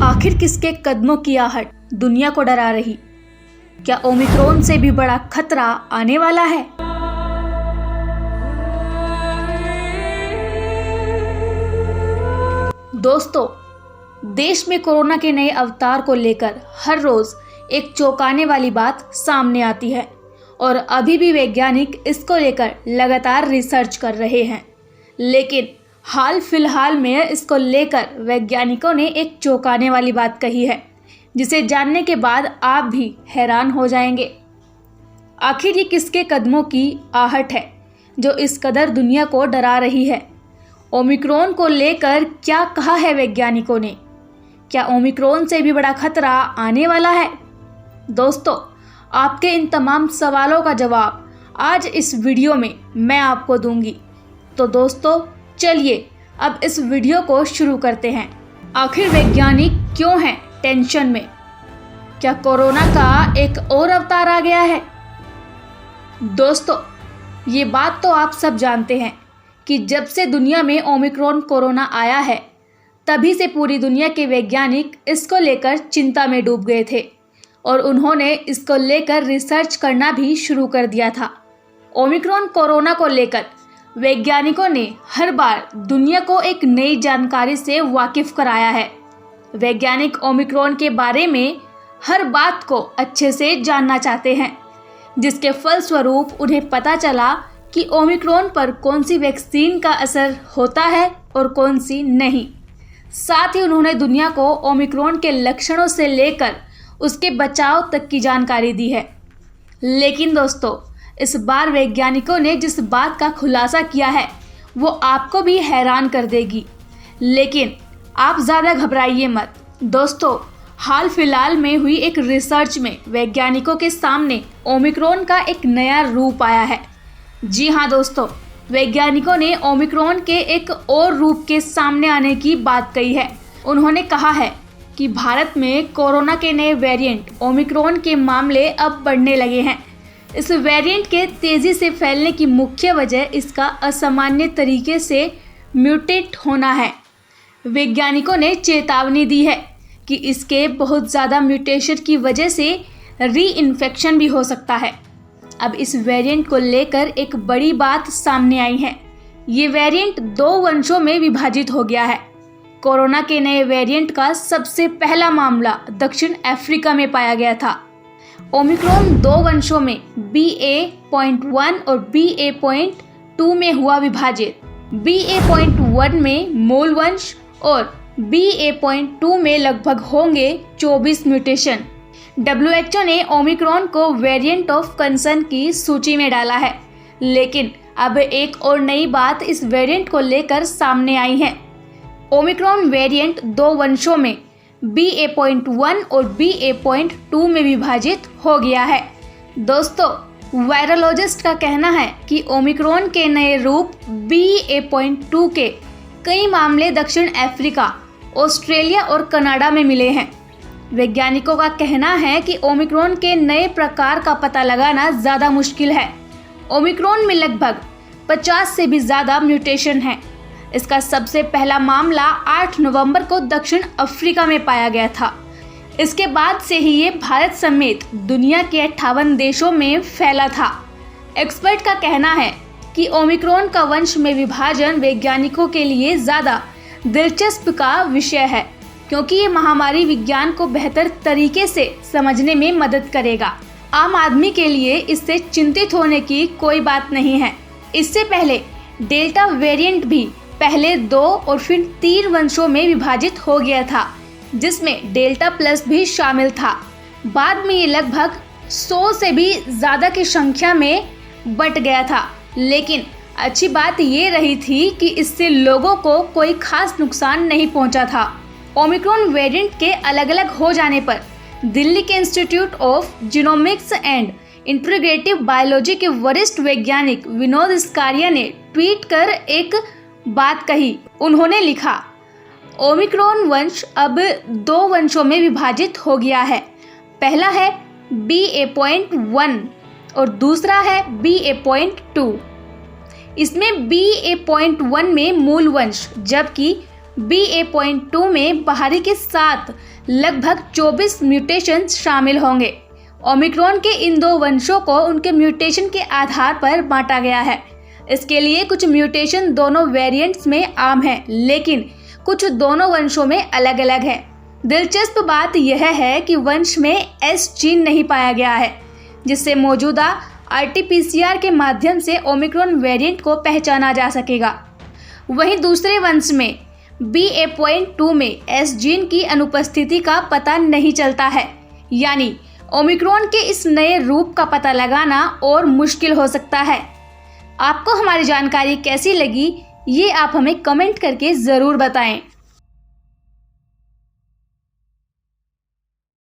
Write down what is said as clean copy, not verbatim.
आखिर किसके कदमों की आहट दुनिया को डरा रही? क्या ओमिक्रॉन से भी बड़ा खतरा आने वाला है? दोस्तों, देश में कोरोना के नए अवतार को लेकर हर रोज एक चौंकाने वाली बात सामने आती है और अभी भी वैज्ञानिक इसको लेकर लगातार रिसर्च कर रहे हैं। लेकिन हाल फिलहाल में इसको लेकर वैज्ञानिकों ने एक चौंकाने वाली बात कही है, जिसे जानने के बाद आप भी हैरान हो जाएंगे। आखिर ये किसके कदमों की आहट है जो इस कदर दुनिया को डरा रही है? ओमिक्रॉन को लेकर क्या कहा है वैज्ञानिकों ने? क्या ओमिक्रॉन से भी बड़ा खतरा आने वाला है? दोस्तों, आपके इन तमाम सवालों का जवाब आज इस वीडियो में मैं आपको दूंगी। तो दोस्तों, चलिए अब इस वीडियो को शुरू करते हैं। आखिर वैज्ञानिक क्यों हैं टेंशन में? क्या कोरोना का एक और अवतार आ गया है? दोस्तों, ये बात तो आप सब जानते हैं कि जब से दुनिया में ओमिक्रॉन कोरोना आया है, तभी से पूरी दुनिया के वैज्ञानिक इसको लेकर चिंता में डूब गए थे और उन्होंने इसको लेकर रिसर्च करना भी शुरू कर दिया था। ओमिक्रॉन कोरोना को लेकर वैज्ञानिकों ने हर बार दुनिया को एक नई जानकारी से वाकिफ कराया है। वैज्ञानिक ओमिक्रॉन के बारे में हर बात को अच्छे से जानना चाहते हैं, जिसके फलस्वरूप उन्हें पता चला कि ओमिक्रॉन पर कौन सी वैक्सीन का असर होता है और कौन सी नहीं। साथ ही उन्होंने दुनिया को ओमिक्रॉन के लक्षणों से लेकर उसके बचाव तक की जानकारी दी है। लेकिन दोस्तों, इस बार वैज्ञानिकों ने जिस बात का खुलासा किया है वो आपको भी हैरान कर देगी। लेकिन आप ज़्यादा घबराइए मत। दोस्तों, हाल फिलहाल में हुई एक रिसर्च में वैज्ञानिकों के सामने ओमिक्रॉन का एक नया रूप आया है। जी हाँ दोस्तों, वैज्ञानिकों ने ओमिक्रॉन के एक और रूप के सामने आने की बात कही है। उन्होंने कहा है कि भारत में कोरोना के नए वेरिएंट ओमिक्रॉन के मामले अब बढ़ने लगे हैं। इस वेरिएंट के तेज़ी से फैलने की मुख्य वजह इसका असामान्य तरीके से म्यूटेट होना है। वैज्ञानिकों ने चेतावनी दी है कि इसके बहुत ज़्यादा म्यूटेशन की वजह से री-इन्फेक्शन भी हो सकता है। अब इस वेरिएंट को लेकर एक बड़ी बात सामने आई है। ये वेरिएंट 2 वंशों में विभाजित हो गया है। कोरोना के नए वेरिएंट का सबसे पहला मामला दक्षिण अफ्रीका में पाया गया था। ओमिक्रॉन 2 वंशों में BA.1 और BA.2 में हुआ विभाजित। BA.1 में मूल वंश और BA.2 में लगभग होंगे 24 म्यूटेशन। WHO ने ओमिक्रॉन को वेरिएंट ऑफ कंसर्न की सूची में डाला है। लेकिन अब एक और नई बात इस वेरिएंट को लेकर सामने आई है। ओमिक्रॉन वेरिएंट 2 वंशों में BA.1 और BA.2 में विभाजित हो गया है। दोस्तों, वायरोलॉजिस्ट का कहना है कि ओमिक्रॉन के नए रूप BA.2 के कई मामले दक्षिण अफ्रीका, ऑस्ट्रेलिया और कनाडा में मिले हैं। वैज्ञानिकों का कहना है कि ओमिक्रॉन के नए प्रकार का पता लगाना ज़्यादा मुश्किल है। ओमिक्रॉन में लगभग 50 से भी ज़्यादा म्यूटेशन हैं। इसका सबसे पहला मामला 8 नवंबर को दक्षिण अफ्रीका में पाया गया था। इसके बाद से ही ये भारत समेत दुनिया के 58 देशों में फैला था। एक्सपर्ट का कहना है कि ओमिक्रॉन का वंश में विभाजन वैज्ञानिकों के लिए ज़्यादा दिलचस्प का विषय है, क्योंकि ये महामारी विज्ञान को बेहतर तरीके से समझने में मदद करेगा। आम आदमी के लिए इससे चिंतित होने की कोई बात नहीं है। इससे पहले डेल्टा वेरिएंट भी पहले 2 और फिर 3 वंशों में विभाजित हो गया था, जिसमें डेल्टा प्लस भी शामिल था। बाद में ये लगभग 100 से भी ज़्यादा की संख्या में बट गया था। लेकिन अच्छी बात ये रही थी कि इससे लोगों को कोई खास नुकसान नहीं पहुंचा था। ओमिक्रॉन वेरिएंट के अलग अलग हो जाने पर दिल्ली के institute of genomics and integrative biology के वरिष्ठ वैज्ञानिक विनोद इसकारिया ने ट्वीट कर एक बात कही। उन्होंने लिखा, ओमिक्रॉन वंश अब 2 वंशों में विभाजित हो गया है। पहला है BA.1 और दूसरा है BA.2। इसमें BA.1 में मूल वंश जबकि BA.2 में बाहरी के साथ लगभग 24 म्यूटेशन शामिल होंगे। ओमिक्रॉन के इन दो वंशों को उनके म्यूटेशन के आधार पर बांटा गया है। इसके लिए कुछ म्यूटेशन दोनों वेरिएंट्स में आम है, लेकिन कुछ दोनों वंशों में अलग अलग है। दिलचस्प बात यह है कि वंश में S जीन नहीं पाया गया है, जिससे मौजूदा RT-PCR के माध्यम से ओमिक्रॉन वेरिएंट को पहचाना जा सकेगा। वहीं दूसरे वंश में BA.2 में S जीन की अनुपस्थिति का पता नहीं चलता है, यानी ओमिक्रॉन के इस नए रूप का पता लगाना और मुश्किल हो सकता है। आपको हमारी जानकारी कैसी लगी, ये आप हमें कमेंट करके ज़रूर बताएं।